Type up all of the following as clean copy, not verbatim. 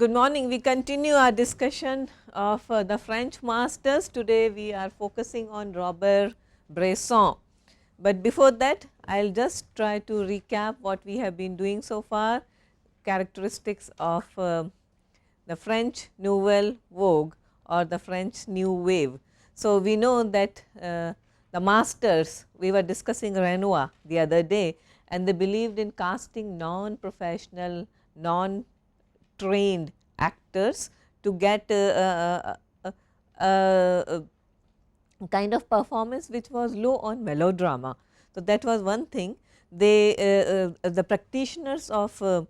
Good morning. We continue our discussion of the French masters. Today we are focusing on Robert Bresson. But before that, I will just try to recap what we have been doing so far, characteristics of the French Nouvelle Vogue or the French New Wave. So, we know that the masters, we were discussing Renoir the other day, and they believed in casting non-professional, non-trained actors to get a kind of performance which was low on melodrama. So, that was one thing. They the practitioners of the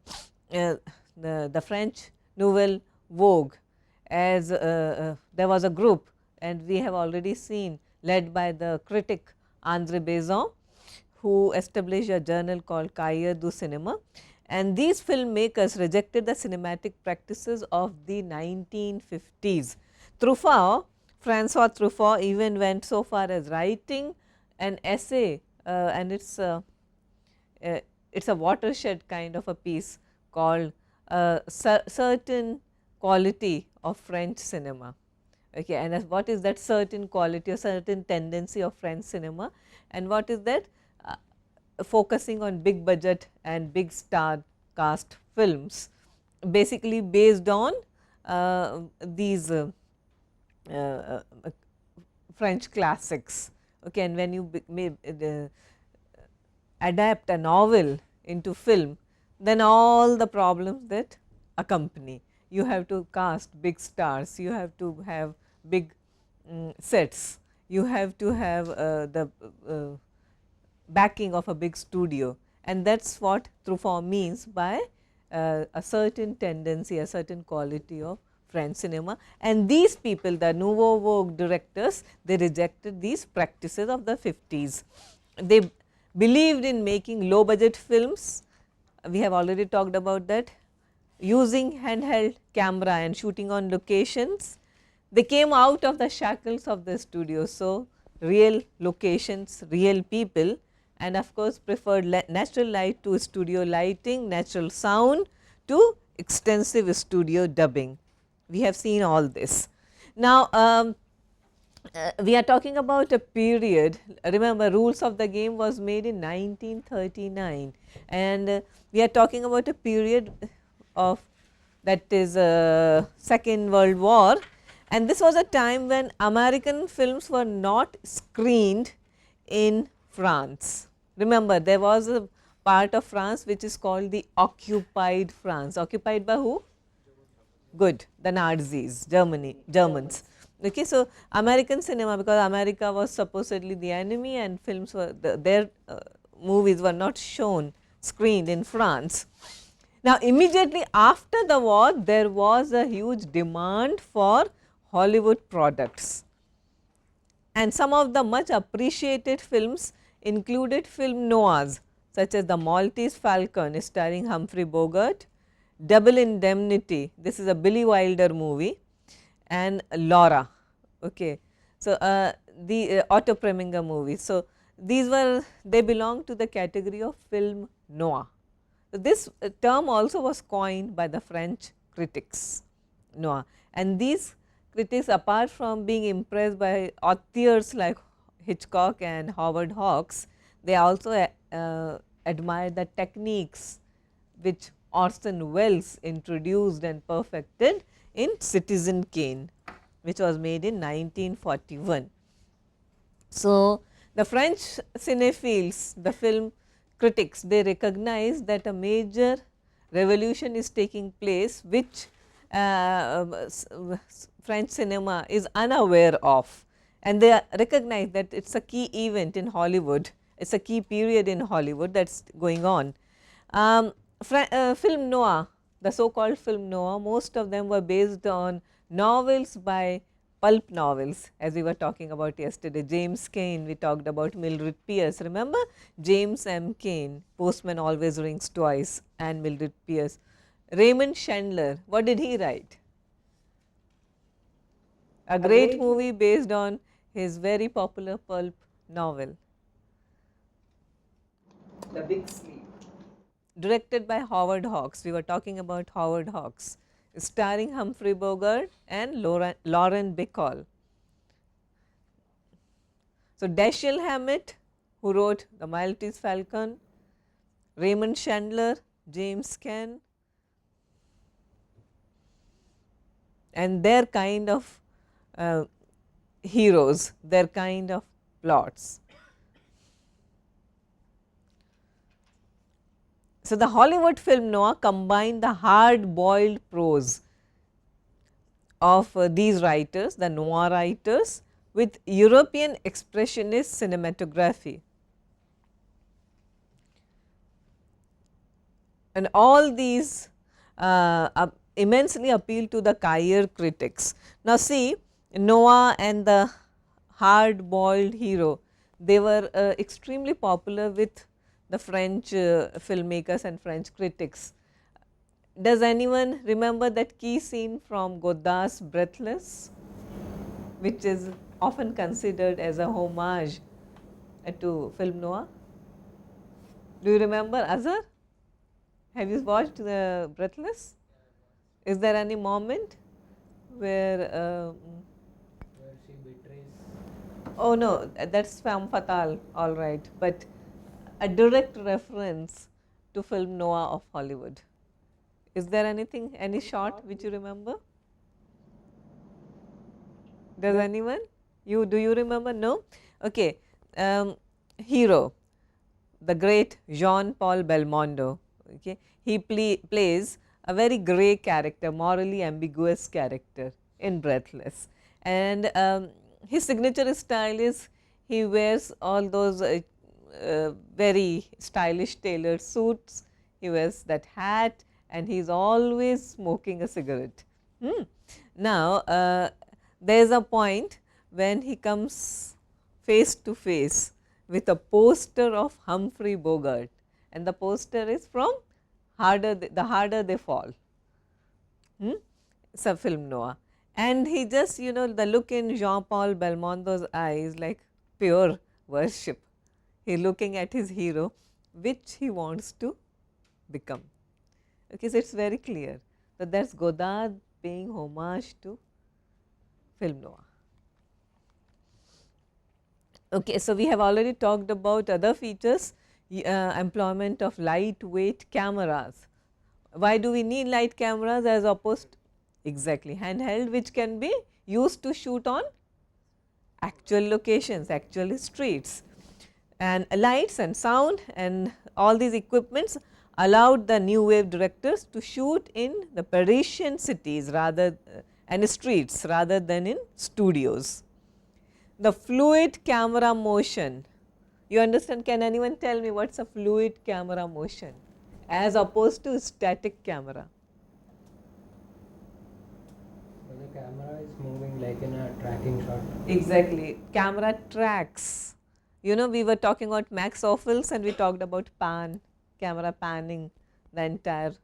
French Nouvelle Vogue, as there was a group, and we have already seen, led by the critic André Bazin, who established a journal called Cahiers du Cinéma, and these filmmakers rejected the cinematic practices of the 1950s. Truffaut, Francois Truffaut even went so far as writing an essay, and it is a watershed kind of a piece called Certain Quality of French Cinema. Okay, and as what is that certain quality or certain tendency of French cinema, and what is that? Focusing on big budget and big star cast films, basically based on these French classics. Okay, and when you adapt a novel into film, then all the problems that accompany. You have to cast big stars, you have to have big sets, you have to have the backing of a big studio, and that is what Truffaut means by a certain tendency, a certain quality of French cinema. And these people, the Nouveau Vogue directors, they rejected these practices of the 50s. They believed in making low budget films. We have already talked about that, using handheld camera and shooting on locations. They came out of the shackles of the studio. So, real locations, real people, and of course, preferred natural light to studio lighting, natural sound to extensive studio dubbing. We have seen all this. Now, we are talking about a period. Remember, Rules of the Game was made in 1939, and we are talking about a period of, that is, Second World War, and this was a time when American films were not screened in France. Remember, there was a part of France which is called the occupied France. Occupied by who? Good, the Nazis, Germans. Okay, so American cinema, because America was supposedly the enemy and films were their movies were not shown, screened in France. Now, immediately after the war, there was a huge demand for Hollywood products, and some of the much appreciated films included film noirs such as The Maltese Falcon starring Humphrey Bogart, Double Indemnity, this is a Billy Wilder movie, and Laura. Okay. So, the Otto Preminger movies. So, these were, they belong to the category of film noir. So, this term also was coined by the French critics, noir, and these critics, apart from being impressed by authors like Hitchcock and Howard Hawks, they also admired the techniques which Orson Welles introduced and perfected in Citizen Kane, which was made in 1941. So, the French cinephiles, the film critics, they recognize that a major revolution is taking place, which French cinema is unaware of, and they recognize that it is a key event in Hollywood, it is a key period in Hollywood that is going on. Film noir, the so called film noir, most of them were based on novels by pulp novels, as we were talking about yesterday. James Cain, we talked about Mildred Pierce, remember James M. Cain, Postman Always Rings Twice, and Mildred Pierce. Raymond Chandler, what did he write? A great movie based on his very popular pulp novel, The Big Sleep, directed by Howard Hawks. We were talking about Howard Hawks, starring Humphrey Bogart and Lauren Bacall. So, Dashiell Hammett, who wrote The Maltese Falcon, Raymond Chandler, James Caan, and their kind of heroes, their kind of plots. So, the Hollywood film noir combined the hard boiled prose of these writers, the noir writers, with European expressionist cinematography. And all these immensely appeal to the cahier critics. Now, see, Noah and the hard boiled hero, they were extremely popular with the French filmmakers and French critics. Does anyone remember that key scene from Godard's Breathless, which is often considered as a homage to film noir? Do you remember, Azhar? Have you watched the Breathless? Is there any moment where she betrays? Oh no, that's femme fatale, all right, but a direct reference to film noir of Hollywood. Is there anything, any shot which you remember? Does anyone? Do you remember? No? Okay. Hero, the great Jean-Paul Belmondo. Okay. He plays a very grey character, morally ambiguous character in Breathless. And his signature style is he wears all those very stylish tailored suits, he wears that hat, and he is always smoking a cigarette. Now, there is a point when he comes face to face with a poster of Humphrey Bogart, and the poster is from The Harder They Fall. It's a film noir, and he just, the look in Jean-Paul Belmondo's eyes like pure worship. He is looking at his hero, which he wants to become. Okay, so it's very clear that that's Godard paying homage to film noir. Okay, so we have already talked about other features, employment of lightweight cameras. Why do we need light cameras as opposed to exactly handheld, which can be used to shoot on actual locations, actual streets, and lights and sound and all these equipments allowed the new wave directors to shoot in the Parisian cities rather and streets rather than in studios. The fluid camera motion, you understand, can anyone tell me what is a fluid camera motion as opposed to static camera? So the camera is moving like in a tracking shot. Exactly, camera tracks. We were talking about Max Ophuls and we talked about camera panning the entire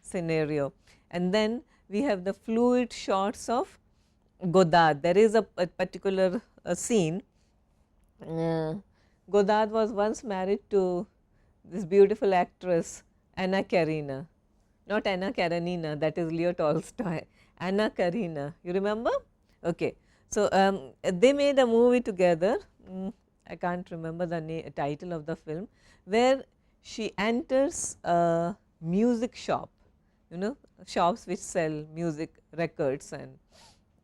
scenario. And then we have the fluid shots of Godard. There is a particular scene. Godard was once married to this beautiful actress Anna Karenina, not Anna Karenina, that is Leo Tolstoy, Anna Karenina, you remember? Okay. So, they made a movie together, I can't remember the title of the film, where she enters a music shop, shops which sell music records and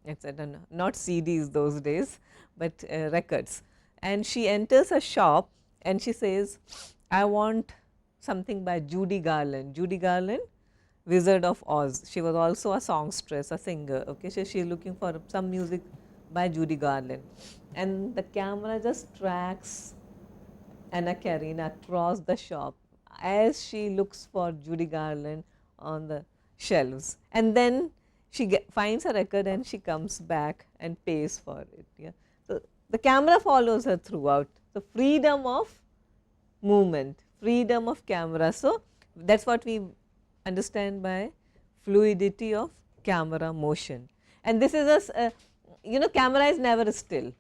etc., not CDs those days, but records. And she enters a shop and she says, I want something by Judy Garland. Judy Garland, Wizard of Oz. She was also a songstress, a singer. Okay, so she is looking for some music by Judy Garland, and the camera just tracks Anna Karenina across the shop as she looks for Judy Garland on the shelves, and then she finds a record and she comes back and pays for it. Yeah. So, the camera follows her throughout. So, freedom of movement, freedom of camera. So, that is what we understand by fluidity of camera motion, and this is a camera is never still.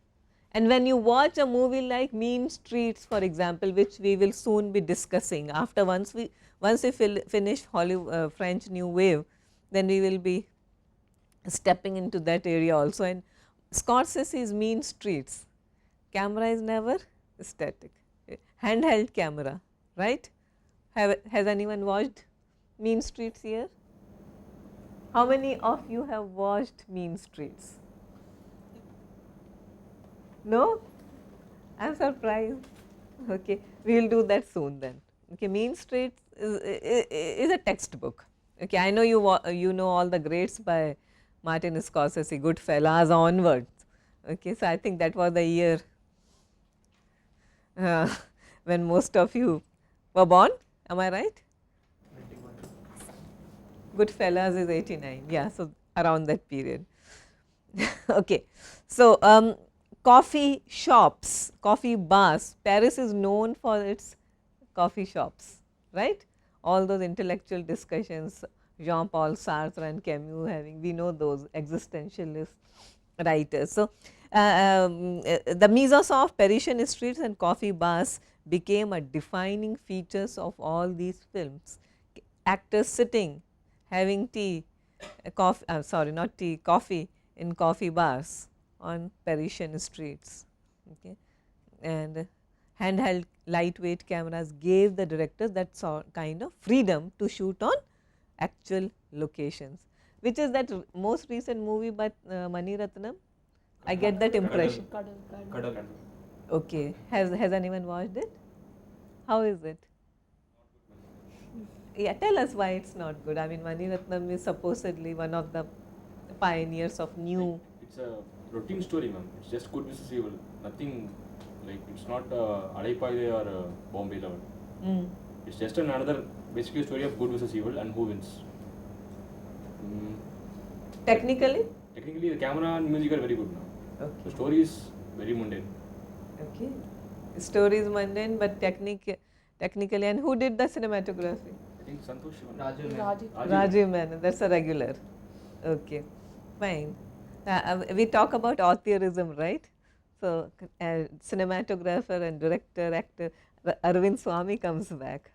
And when you watch a movie like Mean Streets, for example, which we will soon be discussing after once we finish Hollywood French New Wave, then we will be stepping into that area also. And Scorsese's mean streets, camera is never static, handheld camera, right? Has anyone watched Mean Streets here? How many of you have watched Mean Streets? No? I am surprised. Okay, we will do that soon then. Okay, Mean Streets is a textbook. Okay, I know you know all the greats by Martin Scorsese, Goodfellas onwards. Okay, so I think that was the year uh, when most of you were born. Am I right? Goodfellas is 89. Yeah, so around that period. Okay, so coffee shops, coffee bars. Paris is known for its coffee shops, right? All those intellectual discussions, Jean-Paul Sartre and Camus having, we know those existentialist writers. So, the mise of Parisian streets and coffee bars became a defining features of all these films. Actors sitting, having tea, coffee, sorry, not tea, coffee in coffee bars on Parisian streets. Okay. And handheld lightweight cameras gave the directors that kind of freedom to shoot on actual locations. Which is that most recent movie by Mani Ratnam? I get that impression. Kadal. Okay, has anyone watched it? How is it? Yeah, tell us why it's not good. I mean, Mani Ratnam is supposedly one of the pioneers of new. It's a routine story, ma'am. It's just good versus evil. Nothing like it's not Alaipaide or Bombay level. Mm. It's just another basically story of good versus evil and who wins. Technically? Technically, the camera and music are very good now. Okay. The story is very mundane. Okay. Story is mundane, but technically, and who did the cinematography? I think Santosh Shivan. Rajiv Menon, that's a regular. Okay, fine. We talk about authorism, right? So, cinematographer and director, actor, Arvind Swamy comes back.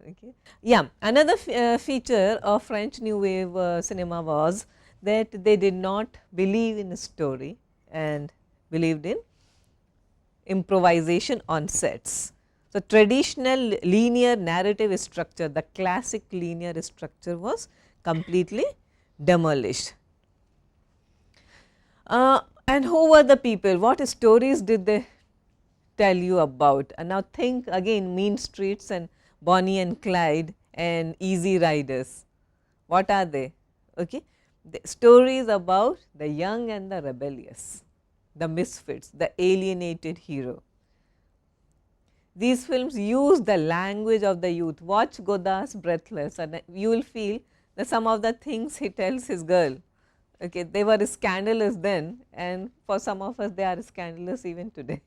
Okay. Yeah, another feature of French New Wave cinema was that they did not believe in story and believed in improvisation on sets. So, traditional linear narrative structure, the classic linear structure was completely demolished. And who were the people? What stories did they tell you about? And now think again, Mean Streets and Bonnie and Clyde and Easy Riders. What are they? Okay, the stories about the young and the rebellious, the misfits, the alienated hero. These films use the language of the youth. Watch Godard's Breathless and you will feel that some of the things he tells his girl, okay, they were scandalous then, and for some of us they are scandalous even today.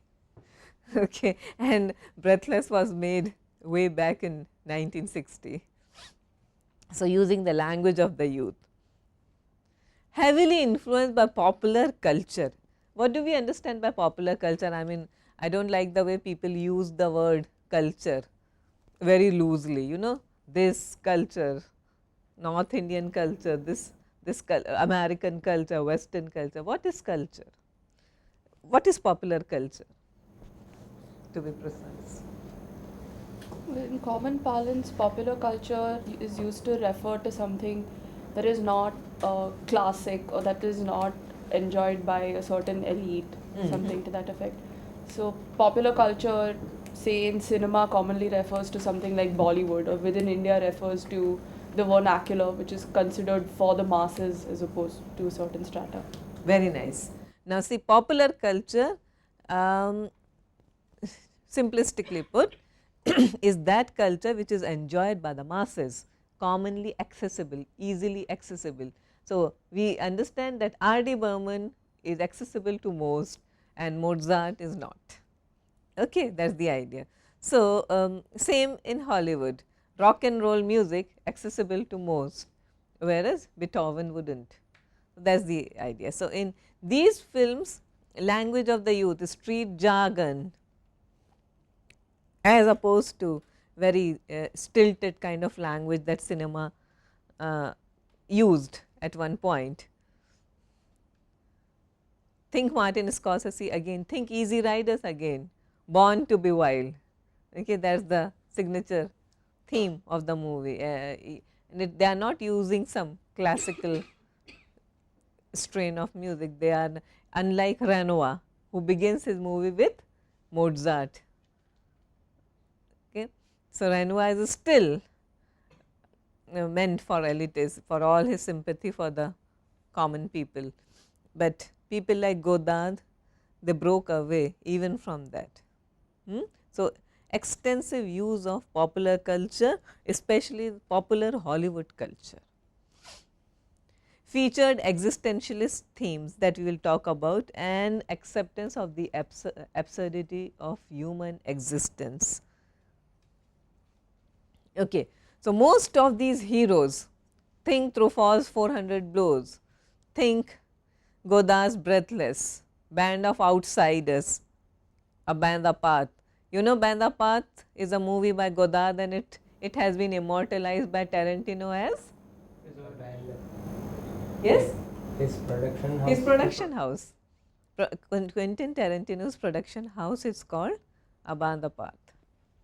Okay, and Breathless was made way back in 1960. So, using the language of the youth. Heavily influenced by popular culture. What do we understand by popular culture? I mean, I do not like the way people use the word culture very loosely, you know, this culture, North Indian culture, this American culture, Western culture. What is culture? What is popular culture, to be precise? In common parlance, popular culture is used to refer to something that is not classic or that is not enjoyed by a certain elite, something to that effect. So, popular culture, say in cinema, commonly refers to something like Bollywood, or within India refers to the vernacular, which is considered for the masses as opposed to a certain strata. Very nice. Now, see, popular culture, simplistically put, is that culture which is enjoyed by the masses, commonly accessible, easily accessible. So, we understand that R.D. Burman is accessible to most and Mozart is not. Okay, that is the idea. So, same in Hollywood, rock and roll music accessible to most, whereas Beethoven would not. That is the idea. So, in these films, language of the youth, street jargon, as opposed to very stilted kind of language that cinema used at one point. think Martin Scorsese again, think Easy Riders again, Born to be Wild. Okay, that is the signature theme of the movie. They are not using some classical strain of music. They are unlike Renoir, who begins his movie with Mozart. Okay. So, Renoir is still meant for elites, for all his sympathy for the common people, but people like Godard, they broke away even from that. So, extensive use of popular culture, especially popular Hollywood culture, featured existentialist themes that we will talk about, and acceptance of the absurdity of human existence. Okay. So, most of these heroes, think Truffaut's 400 Blows, think Godard's Breathless, Band of Outsiders, A Band Apart. You know, Band Apart is a movie by Godard, and it has been immortalized by Tarantino as? Yes? His production house. His production house. Quentin Tarantino's production house is called A Band Apart.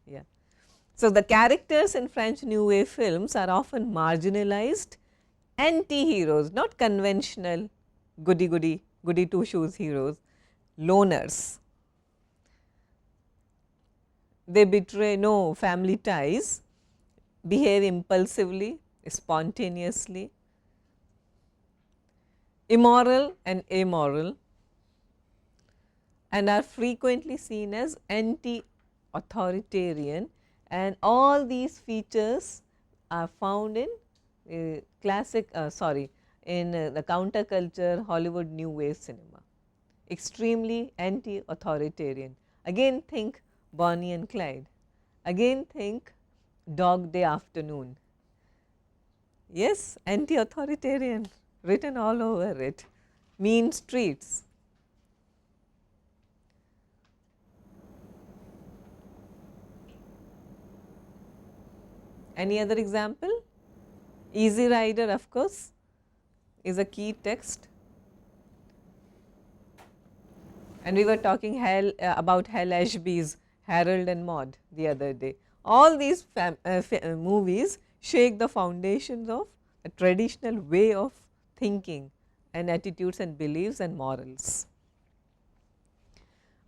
Yeah. So, the characters in French New Wave films are often marginalized anti-heroes, not conventional goody two shoes heroes, loners. They betray no family ties, behave impulsively, spontaneously, immoral and amoral, and are frequently seen as anti-authoritarian, and all these features are found in the counterculture Hollywood New Wave cinema. Extremely anti-authoritarian. Again think Bonnie and Clyde. Again think Dog Day Afternoon. Yes, anti-authoritarian written all over it. Mean streets. Any other example? Easy Rider, of course, is a key text. And we were talking about Hal Ashby's Harold and Maude the other day. All these movies shake the foundations of a traditional way of thinking and attitudes and beliefs and morals.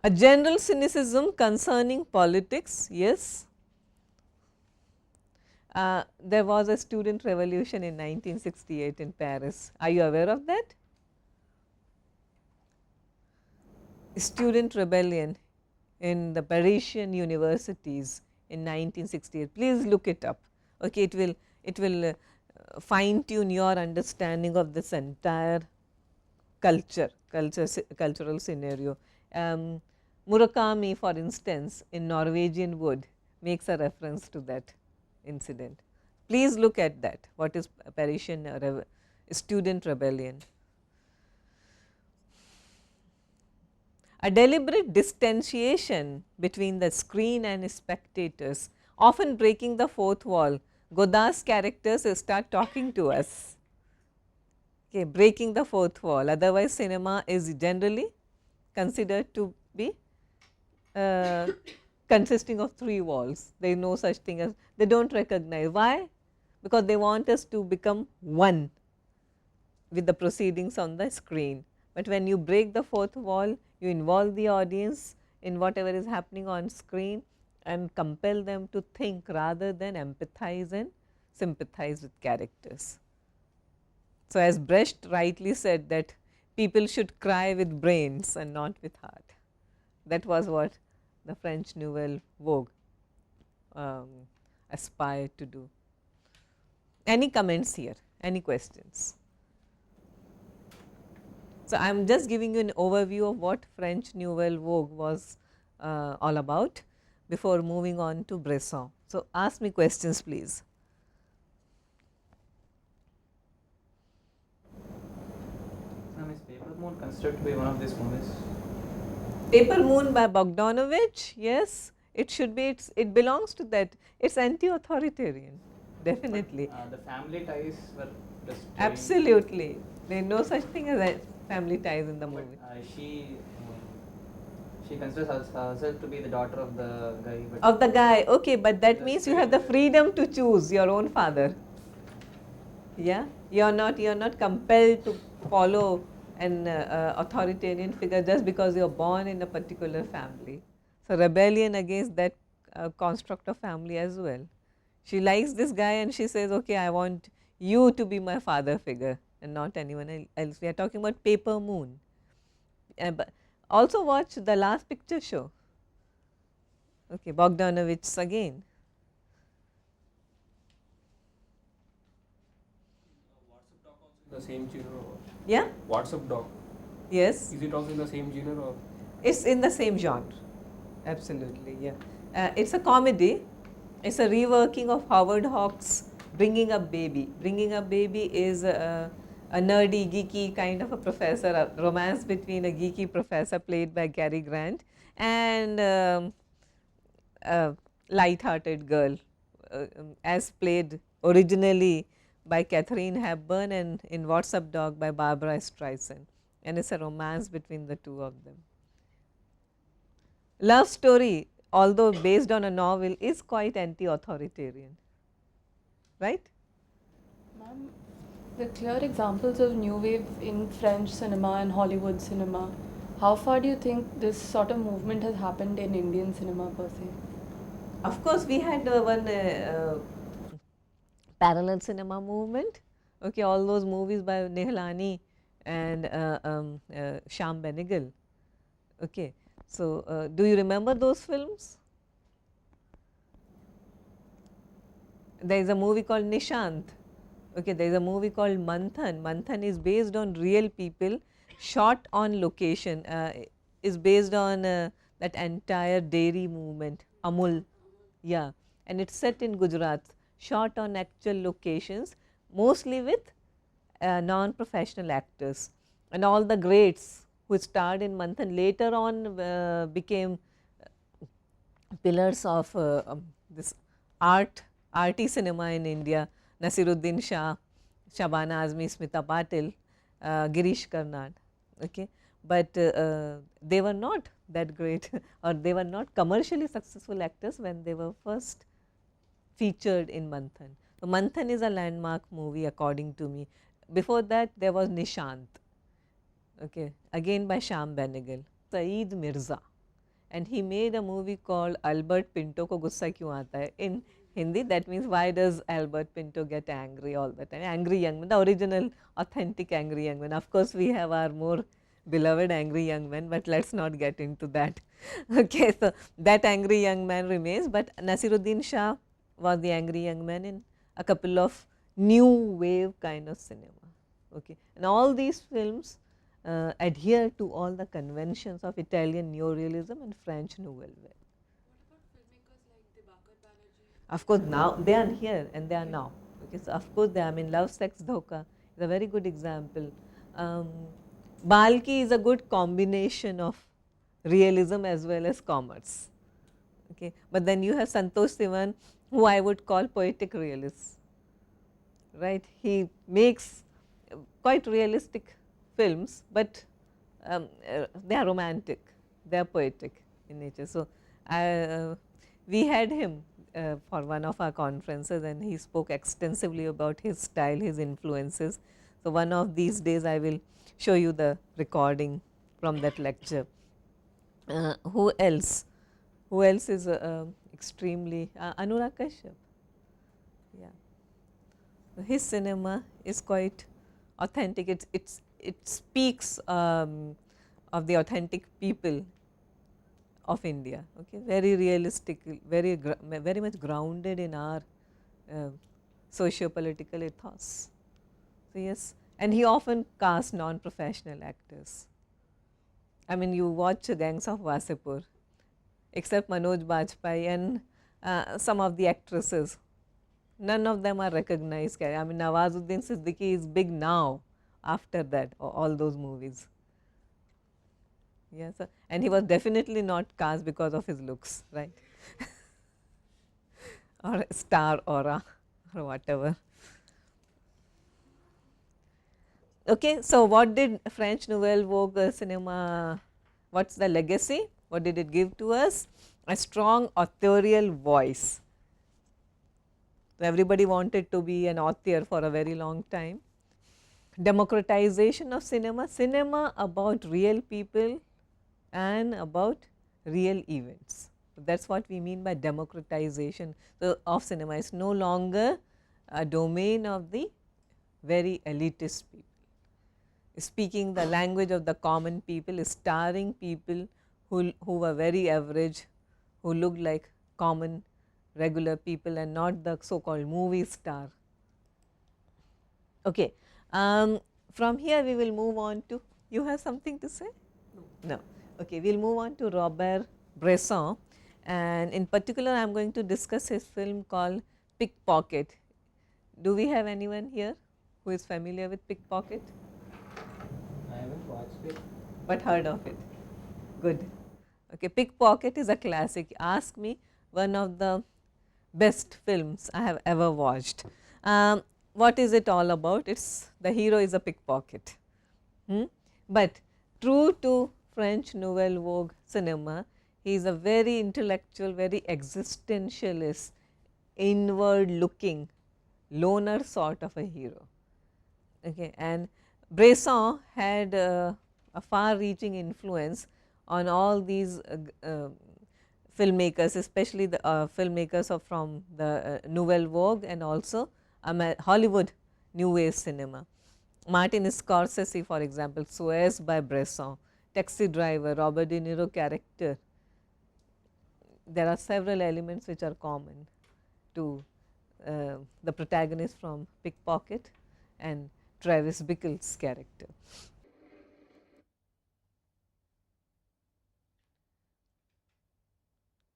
A general cynicism concerning politics, yes. There was a student revolution in 1968 in Paris. Are you aware of that? Student rebellion in the Parisian universities in 1968. Please look it up. Okay, it will fine tune your understanding of this entire cultural scenario. Murakami, for instance, in Norwegian Wood makes a reference to that incident. Please look at that. What is Parisian student rebellion? A deliberate distanciation between the screen and spectators, often breaking the fourth wall. Godard's characters start talking to us, okay, breaking the fourth wall. Otherwise, cinema is generally considered to be consisting of three walls. There is no such thing as, they do not recognize. Why? Because they want us to become one with the proceedings on the screen. But when you break the fourth wall, you involve the audience in whatever is happening on screen and compel them to think rather than empathize and sympathize with characters. So, as Brecht rightly said that people should cry with brains and not with heart. That was what the French Nouvelle Vogue aspired to do. Any comments here? Any questions? So, I am just giving you an overview of what French Nouvelle Vogue was all about before moving on to Bresson. So, ask me questions please. Is Paper Moon considered to be one of these movies? Paper Moon by Bogdanovich, yes, it should be, it belongs to that, it is anti-authoritarian, definitely. But, the family ties were just Absolutely, there is no such thing as family ties in the But movie. she considers herself to be the daughter of the guy. But Of the guy, okay, but that The means you have the freedom to choose your own father. Yeah, you're not compelled to follow an authoritarian figure just because you're born in a particular family. So rebellion against that construct of family as well. She likes this guy and she says, okay, I want you to be my father figure and not anyone else. We are talking about Paper Moon. But also watch The Last Picture Show. Okay, Bogdanovich again. The same genre or Yeah, WhatsApp dog. yes, Is it also in the same genre or? it's in the same genre. Absolutely, yeah. It's a comedy. It's a reworking of Howard Hawks' Bringing Up Baby. Bringing Up Baby is a nerdy, geeky kind of a professor, a romance between a geeky professor played by Cary Grant and a light-hearted girl, as played originally by Katharine Hepburn and in WhatsApp Dog by Barbara Streisand. And it's a romance between the two of them. Love story, although based on a novel, is quite anti-authoritarian, right? Ma'am, the clear examples of new wave in French cinema and Hollywood cinema. How far do you think this sort of movement has happened in Indian cinema per se? Of course, we had one parallel cinema movement. Okay, all those movies by Nehalani and Shyam Benegal. Okay, so do you remember those films? There is a movie called Nishant. Okay, there is a movie called Manthan. Manthan is based on real people, shot on location. Is based on that entire dairy movement, Amul. Yeah, and it's set in Gujarat, shot on actual locations, mostly with non-professional actors, and all the greats who starred in Manthan later on became pillars of this arty cinema in India. Nasiruddin Shah, Shabana Azmi, Smita Patil, Girish Karnad. Okay, but they were not that great or they were not commercially successful actors when they were first featured in Manthan. So, Manthan is a landmark movie according to me. Before that there was Nishant, okay, again by Shyam Benegal. Saeed Mirza, and he made a movie called Albert Pinto ko gussa kyun aata hai. In Hindi that means why does Albert Pinto get angry all the time. Angry young man, the original authentic angry young man. Of course we have our more beloved angry young man, but let us not get into that. Okay, so that angry young man remains, but Nasiruddin Shah was the angry young man in a couple of new wave kind of cinema. Okay, and all these films adhere to all the conventions of Italian neorealism and French nouvelle vague. Of course, now they are here and they are now. Okay, so of course they are. I mean, Love, Sex, Dhoka is a very good example. Balki is a good combination of realism as well as commerce. Okay, but then you have Santosh Sivan, who I would call poetic realist. Right, he makes quite realistic films, but they are romantic, they are poetic in nature. So, we had him for one of our conferences and he spoke extensively about his style, his influences. So, one of these days I will show you the recording from that lecture. Who else? Who else is extremely Anurag Kashyap? Yeah, his cinema is quite authentic. It speaks of the authentic people of India. Okay, very realistic, very much grounded in our socio-political ethos. So yes, and he often cast non-professional actors. I mean, you watch Gangs of Wasipur, except Manoj Bajpayee and some of the actresses, none of them are recognized. I mean, Nawazuddin Siddiqui is big now after that, all those movies. Yes, and he was definitely not cast because of his looks, right? Or star aura or whatever. Okay, so what did French Nouvelle Vague cinema, what is the legacy? What did it give to us? A strong authorial voice. So everybody wanted to be an author for a very long time. Democratization of cinema, cinema about real people and about real events. So that is what we mean by democratization of cinema. It is no longer a domain of the very elitist people. Speaking the language of the common people, starring people who were very average, who looked like common regular people and not the so called movie star. Okay. From here we will move on to, you have something to say? No. Okay, we will move on to Robert Bresson, and in particular I am going to discuss his film called Pickpocket. Do we have anyone here who is familiar with Pickpocket? I haven't watched it. But heard of it. Good. Okay, Pickpocket is a classic. Ask me, one of the best films I have ever watched. What is it all about? It's the hero is a pickpocket. But true to French Nouvelle Vague cinema, he is a very intellectual, very existentialist, inward looking, loner sort of a hero. Okay, and Bresson had a far reaching influence on all these filmmakers, especially the filmmakers from the Nouvelle Vague and also Hollywood New Wave cinema. Martin Scorsese, for example, Suez by Bresson, Taxi Driver, Robert De Niro character. There are several elements which are common to the protagonist from Pickpocket and Travis Bickle's character.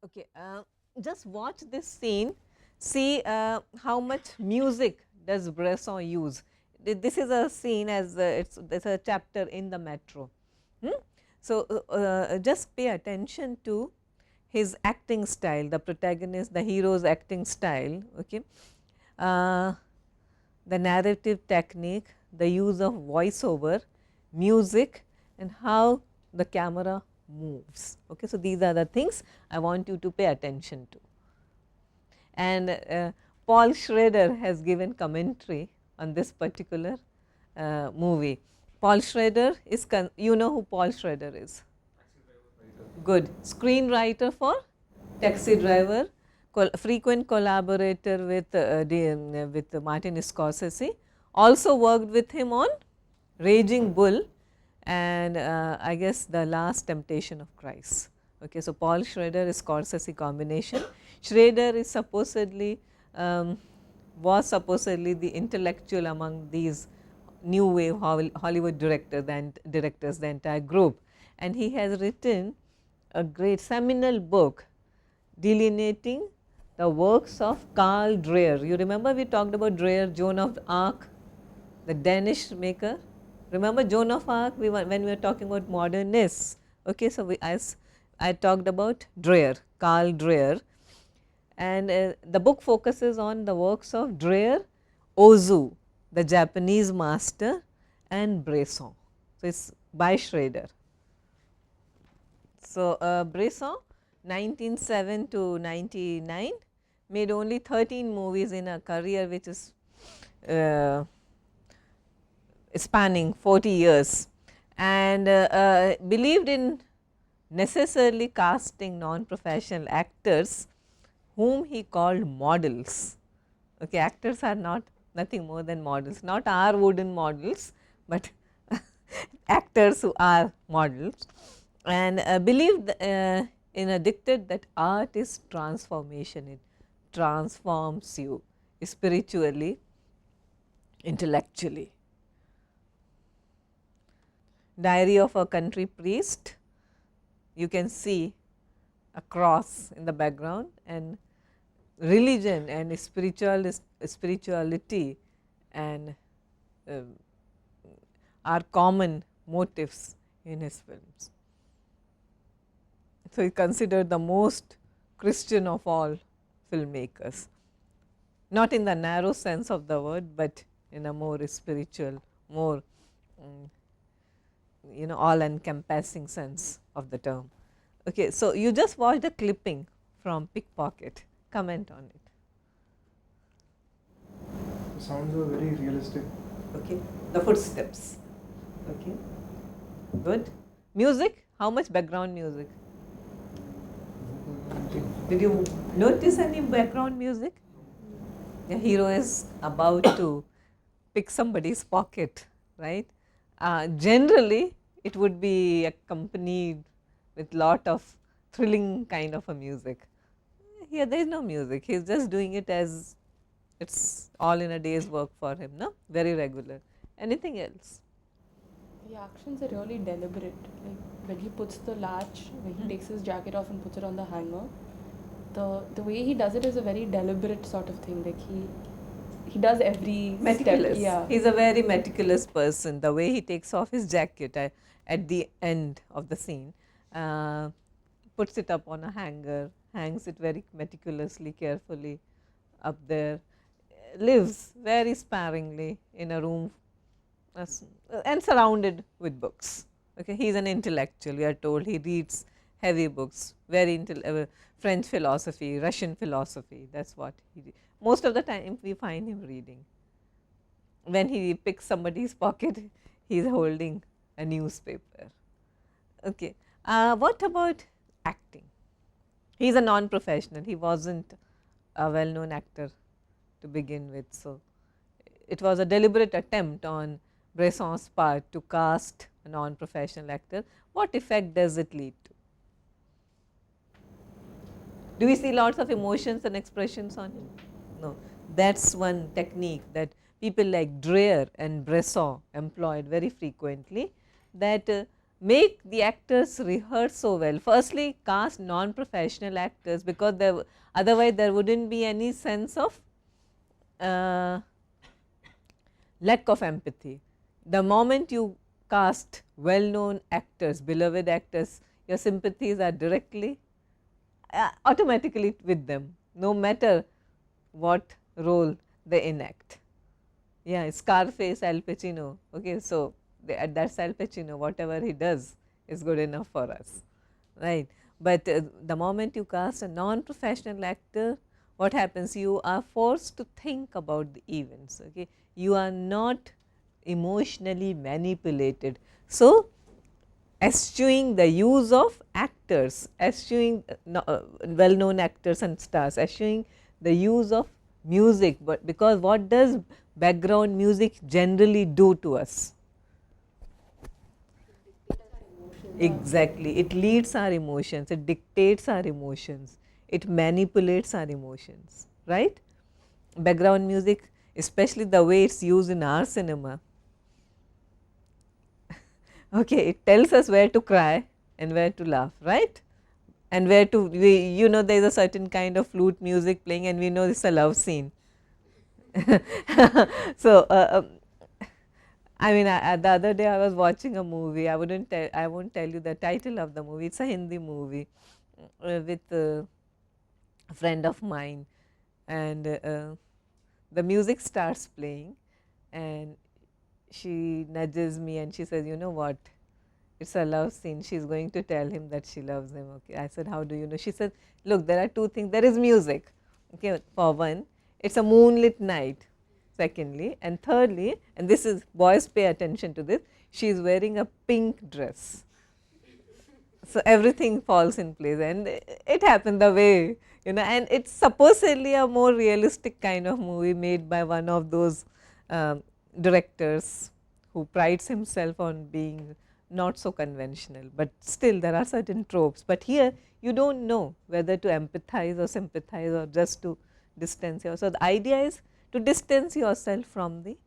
Okay, just watch this scene, see how much music does Bresson use. This is a scene as it's a chapter in the metro. So, just pay attention to his acting style, the protagonist, the hero's acting style. Okay. The narrative technique, the use of voiceover, music, and how the camera moves. Okay. So, these are the things I want you to pay attention to. And Paul Schrader has given commentary on this particular movie. Paul Schrader is, you know who Paul Schrader is? Good. Screenwriter for Taxi Driver, frequent collaborator with Martin Scorsese, also worked with him on Raging Bull and I guess The Last Temptation of Christ. Okay, so Paul Schrader is Scorsese combination. Schrader is supposedly was supposedly the intellectual among these new wave Hollywood directors, the entire group, and he has written a great seminal book delineating the works of Carl Dreyer. You remember we talked about Dreyer, Joan of Arc, the Danish maker. Remember Joan of Arc when we were talking about modernists. Okay, so I talked about Dreyer, Carl Dreyer, and the book focuses on the works of Dreyer, Ozu, the Japanese master, and Bresson. So, it is by Schrader. So, Bresson 1907 to 99 made only 13 movies in a career which is spanning 40 years, and believed in necessarily casting non-professional actors whom he called models. Okay, actors are nothing more than models, not our wooden models, but actors who are models, and believed in a dictate that art is transformation. It transforms you spiritually, intellectually. Diary of a Country Priest, you can see a cross in the background, and religion and spirituality and are common motifs in his films. So, he is considered the most Christian of all filmmakers, not in the narrow sense of the word, but in a more spiritual, more all encompassing sense of the term. Okay, so you just watched a clipping from Pickpocket. Comment on it. The sounds were very realistic. Okay, the footsteps. Okay, good. Music, how much background music? Did you notice any background music? The hero is about to pick somebody's pocket, right? Generally, it would be accompanied with lot of thrilling kind of a music. Here there is no music, he is just doing it as it is all in a day's work for him, no? Very regular. Anything else? The actions are really deliberate. Like when he puts the latch, when he takes his jacket off and puts it on the hanger, the way he does it is a very deliberate sort of thing. Like he does every Meticulous. step. Yeah. He is a very meticulous person. The way he takes off his jacket at the end of the scene, puts it up on a hanger, hangs it very meticulously, carefully up there, lives very sparingly in a room and surrounded with books. Okay, he is an intellectual, we are told he reads heavy books, very French philosophy, Russian philosophy, that is what he most of the time we find him reading. When he picks somebody's pocket, he is holding a newspaper. Okay. What about acting? He is a non-professional, he was not a well-known actor to begin with. So, it was a deliberate attempt on Bresson's part to cast a non-professional actor. What effect does it lead to? Do we see lots of emotions and expressions on him? No. That is one technique that people like Dreyer and Bresson employed very frequently, that make the actors rehearse so well. Firstly, cast non-professional actors, because otherwise there would not be any sense of lack of empathy. The moment you cast well-known actors, beloved actors, your sympathies are directly, automatically with them, no matter what role they enact. Yeah, Scarface, Al Pacino. Okay, so that's Al Pacino. Whatever he does is good enough for us, right? But the moment you cast a non-professional actor, what happens? You are forced to think about the events. Okay, you are not emotionally manipulated. So, eschewing the use of actors, eschewing well-known actors and stars, eschewing the use of music, but because what does background music generally do to us? Exactly, it leads our emotions, it dictates our emotions, it manipulates our emotions, right? Background music, especially the way it is used in our cinema, okay, it tells us where to cry and where to laugh, right? And where to, there is a certain kind of flute music playing and we know this is a love scene. So, I mean, the other day I was watching a movie, I won't tell you the title of the movie, it is a Hindi movie with a friend of mine, and the music starts playing and she nudges me and she says, you know what, it is a love scene, she is going to tell him that she loves him. Okay. I said, how do you know? She said, look, there are two things, there is music, okay, for one, it is a moonlit night, secondly, and thirdly, and this is, boys pay attention to this, she is wearing a pink dress. So, everything falls in place and it happened the way, and it is supposedly a more realistic kind of movie made by one of those directors who prides himself on being not so conventional, but still there are certain tropes. But here you do not know whether to empathize or sympathize or just to distance yourself. So, the idea is to distance yourself from the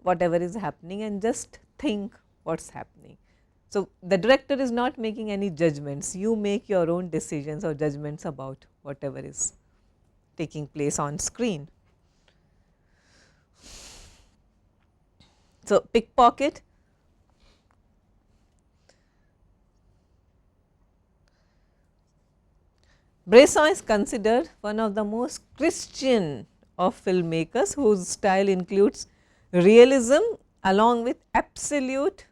whatever is happening and just think what is happening. So, the director is not making any judgments, you make your own decisions or judgments about whatever is taking place on screen. So, Pickpocket, Bresson is considered one of the most Christian of filmmakers, whose style includes realism along with absolute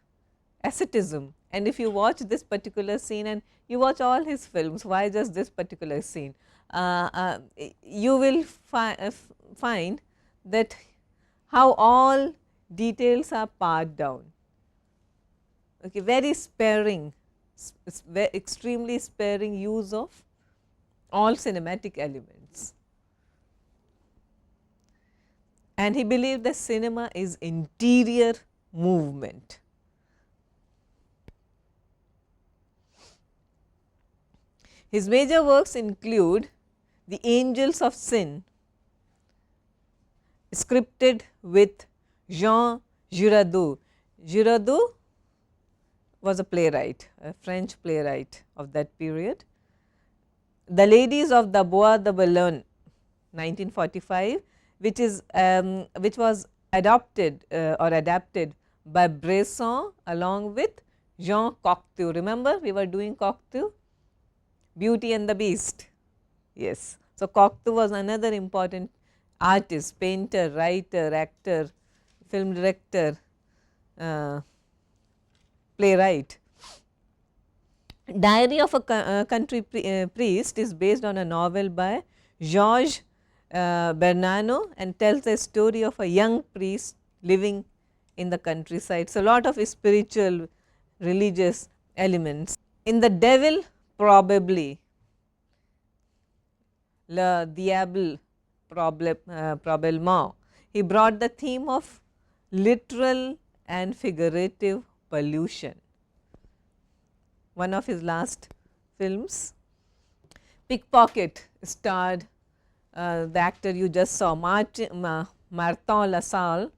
asceticism. And if you watch this particular scene and you watch all his films, why just this particular scene? You will find that how all details are pared down, okay, very sparing, extremely sparing use of all cinematic elements. And he believed that cinema is interior movement. His major works include The Angels of Sin, scripted with Jean Giraudoux. Giraudoux was a playwright, a French playwright of that period. The Ladies of the Bois de Boulogne, 1945, which was adopted or adapted by Bresson along with Jean Cocteau. Remember, we were doing Cocteau, Beauty and the Beast. Yes. So, Cocteau was another important artist, painter, writer, actor, film director, playwright. Diary of a Country Priest is based on a novel by Georges Bernano and tells the story of a young priest living in the countryside. So, a lot of spiritual religious elements. In The Devil Probably, Le Diable Probablement, he brought the theme of literal and figurative pollution. One of his last films. Pickpocket starred the actor you just saw, Martin LaSalle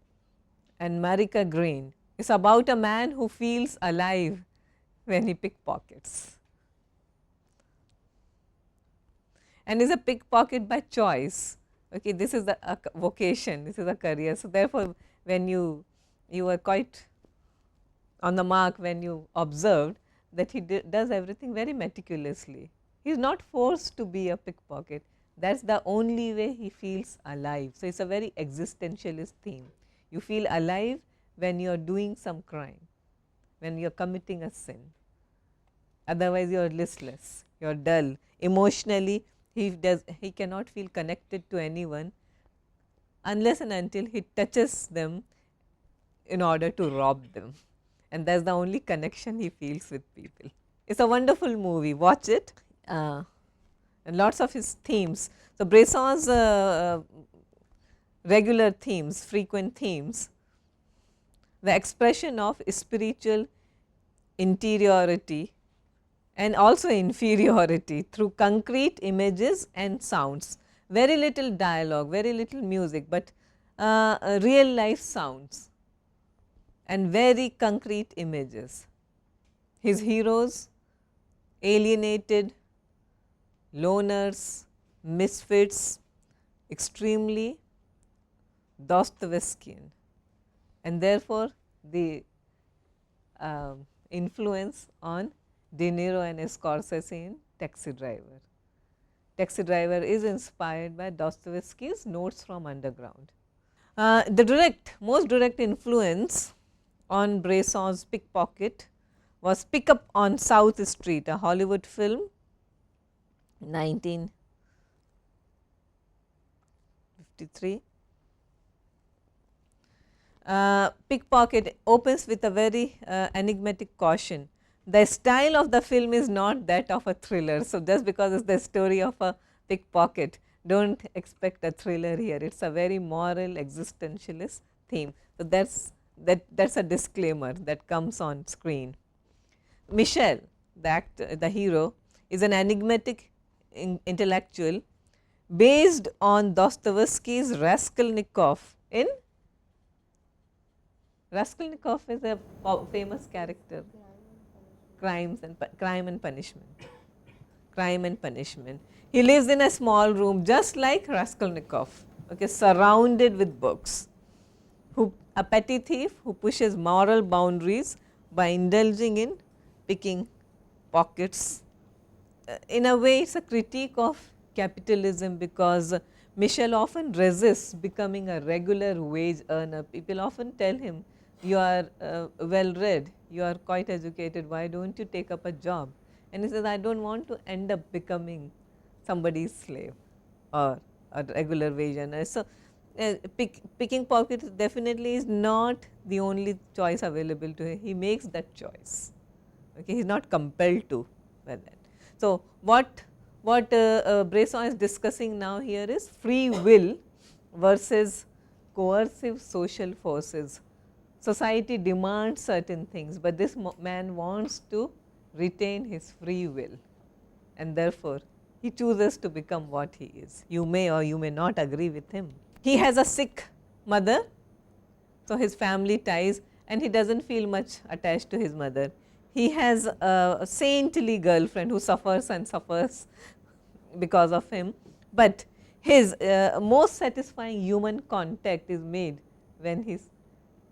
and Marika Green. It is about a man who feels alive when he pickpockets, and is a pickpocket by choice. Okay, this is a vocation, this is a career. So, therefore, when you were quite on the mark when you observed that he does everything very meticulously. He is not forced to be a pickpocket, that is the only way he feels alive. So, it is a very existentialist theme. You feel alive when you are doing some crime, when you are committing a sin, otherwise you are listless, you are dull. Emotionally, he cannot feel connected to anyone unless and until he touches them in order to rob them, and that is the only connection he feels with people. It is a wonderful movie, watch it, and lots of his themes. So, Bresson's regular themes, frequent themes, the expression of spiritual interiority and also inferiority through concrete images and sounds, very little dialogue, very little music, but real life sounds and very concrete images. His heroes, alienated, loners, misfits, extremely Dostoevskian, and therefore, the influence on De Niro and Scorsese in Taxi Driver. Taxi Driver is inspired by Dostoevsky's Notes from Underground. The most direct influence on Bresson's Pickpocket was Pick Up on South Street, a Hollywood film, 1953. Pickpocket opens with a very enigmatic caution. The style of the film is not that of a thriller. So, just because it is the story of a pickpocket, do not expect a thriller here. It is a very moral existentialist theme. So, that is a disclaimer that comes on screen. Michel, the hero, is an enigmatic intellectual based on Dostoevsky's Raskolnikov. In Raskolnikov is a famous character. Crime and Punishment. Crime and Punishment. He lives in a small room just like Raskolnikov, okay, surrounded with books. A petty thief who pushes moral boundaries by indulging in picking pockets. In a way, it is a critique of capitalism, because Michel often resists becoming a regular wage earner. People often tell him you are well read, you are quite educated, why don't you take up a job? And he says, I don't want to end up becoming somebody's slave or a regular wage earner. So, picking pockets definitely is not the only choice available to him, he makes that choice, okay. He is not compelled to by that. So, what Bresson is discussing now here is free will versus coercive social forces. Society demands certain things, but this man wants to retain his free will, and therefore, he chooses to become what he is. You may or you may not agree with him. He has a sick mother, so his family ties, and he does not feel much attached to his mother. He has a saintly girlfriend who suffers and suffers because of him, but his most satisfying human contact is made when he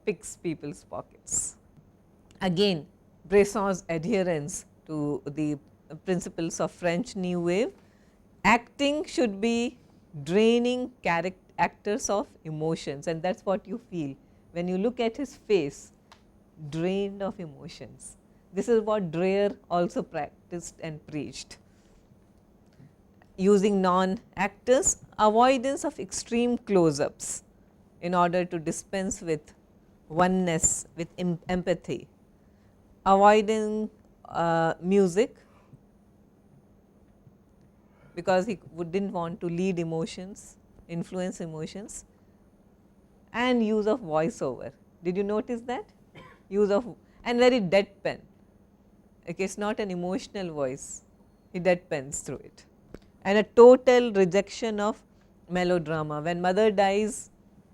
picks people's pockets. Again, Bresson's adherence to the principles of French New Wave. Acting should be draining actors of emotions, and that is what you feel when you look at his face, drained of emotions. This is what Dreyer also practiced and preached. Using non-actors, avoidance of extreme close-ups in order to dispense with oneness, with empathy, avoiding music because he did not want to lead emotions, influence emotions, and use of voiceover. Did you notice that? Use of, and very deadpan. Okay, it is not an emotional voice, he deadpans through it. And a total rejection of melodrama. When mother dies,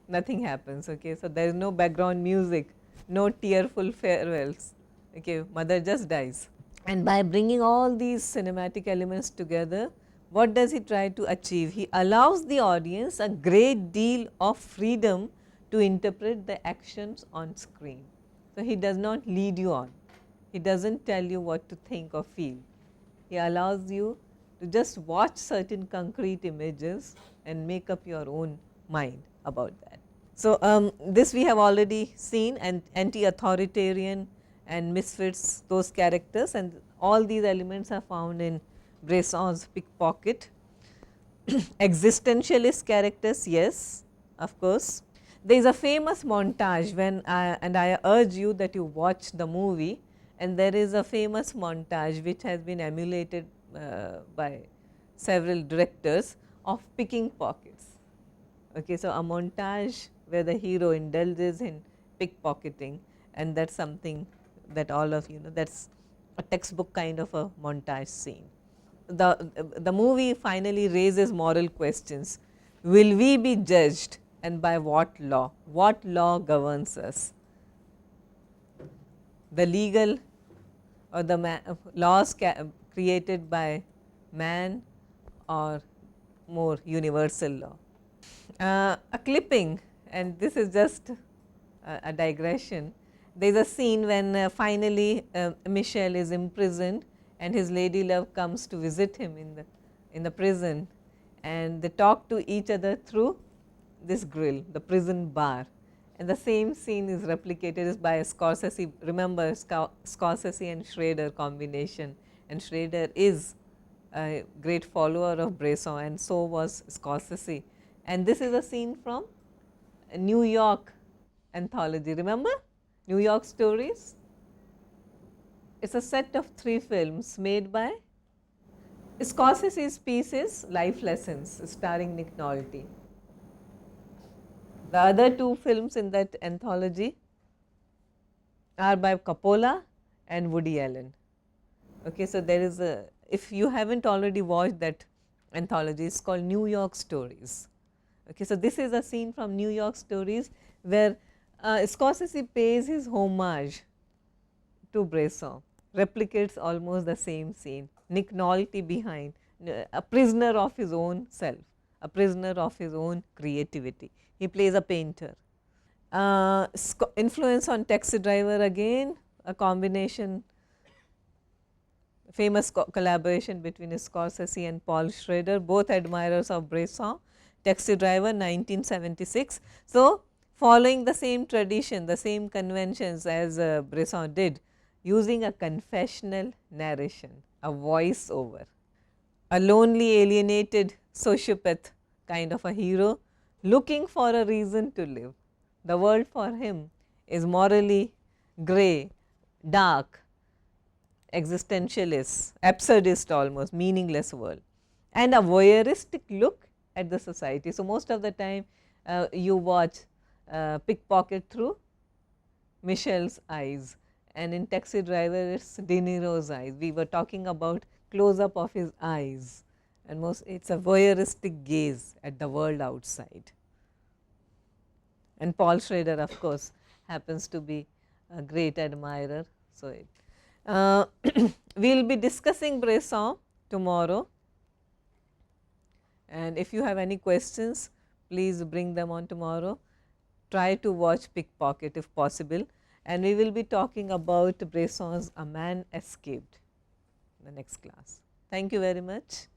nothing happens. Okay, so there is no background music, no tearful farewells. Okay, mother just dies. And by bringing all these cinematic elements together, what does he try to achieve? He allows the audience a great deal of freedom to interpret the actions on screen. So, he does not lead you on, he does not tell you what to think or feel. He allows you to just watch certain concrete images and make up your own mind about that. So, this we have already seen, and anti-authoritarian and misfits, those characters, and all these elements are found in Bresson's Pickpocket. Existentialist characters, yes, of course. There is a famous montage when and I urge you that you watch the movie, and there is a famous montage which has been emulated by several directors of picking pockets. Okay, so, a montage where the hero indulges in pickpocketing, and that is something that all of you know, that is a textbook kind of a montage scene. The movie finally raises moral questions. Will we be judged, and by what law? What law governs us? The legal or the laws created by man, or more universal law? A clipping, and this is just a digression. There is a scene when finally Michel is imprisoned and his lady love comes to visit him in the prison, and they talk to each other through this grill, the prison bar, and the same scene is replicated by Scorsese. Remember Scorsese and Schrader combination, and Schrader is a great follower of Bresson, and so was Scorsese. And this is a scene from New York anthology. Remember New York Stories? It is a set of 3 films made by Scorsese's piece is Life Lessons, starring Nick Nolte. The other 2 films in that anthology are by Coppola and Woody Allen. Okay, so, there is a, if you have not already watched that anthology, it is called New York Stories. Okay, so, this is a scene from New York Stories where Scorsese pays his homage to Bresson, replicates almost the same scene. Nick Nolte behind, a prisoner of his own self, a prisoner of his own creativity. He plays a painter. Influence on Taxi Driver, again a combination, famous collaboration between Scorsese and Paul Schrader, both admirers of Bresson. Taxi Driver 1976. So, following the same tradition, the same conventions as Bresson did, using a confessional narration, a voiceover. A lonely, alienated sociopath kind of a hero looking for a reason to live. The world for him is morally grey, dark, existentialist, absurdist almost, meaningless world, and a voyeuristic look at the society. So, most of the time you watch Pickpocket through Michelle's eyes, and in Taxi Driver it is De Niro's eyes. We were talking about close up of his eyes, and most it is a voyeuristic gaze at the world outside. And Paul Schrader, of course, happens to be a great admirer. So, we will be discussing Bresson tomorrow, and if you have any questions, please bring them on tomorrow. Try to watch Pickpocket if possible, and we will be talking about Bresson's A Man Escaped in the next class. Thank you very much.